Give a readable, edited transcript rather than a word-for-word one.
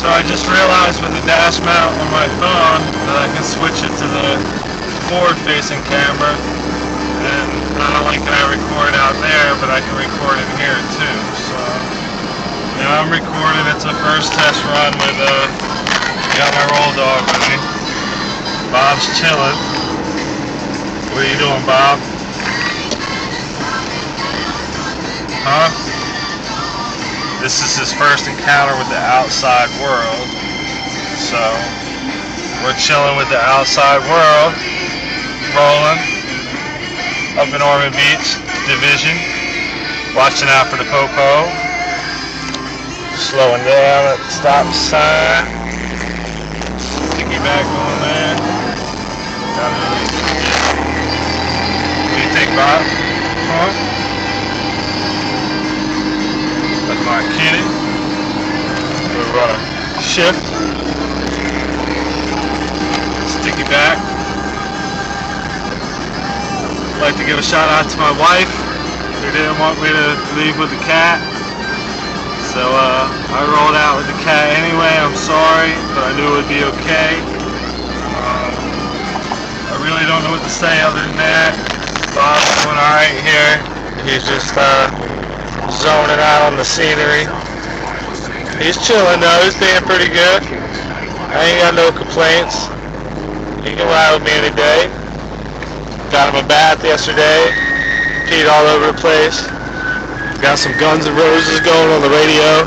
So I just realized with the dash mount on my phone that I can switch it to the forward-facing camera, and not only can I record out there, but I can record in here too. So yeah, I'm recording. It's a first test run with got my roll dog with me. Bob's chilling. What are you doing, Bob? Huh? This is his first encounter with the outside world. So we're chilling with the outside world. Rolling up in Ormond Beach Division. Watching out for the popo. Slowing down at the stop sign. Piggyback going there. What do you think, Bob? Huh? That's my kitty. We'll run a shift. Sticky back. I'd like to give a shout out to my wife, who didn't want me to leave with the cat. So I rolled out with the cat anyway. I'm sorry, but I knew it would be okay. I really don't know what to say other than that. Bob's doing alright here. He's just zoning out on the scenery. He's chilling though. He's being pretty good. I ain't got no complaints. He can ride with me any day. Got him a bath yesterday. Peed all over the place. Got some Guns N' Roses going on the radio.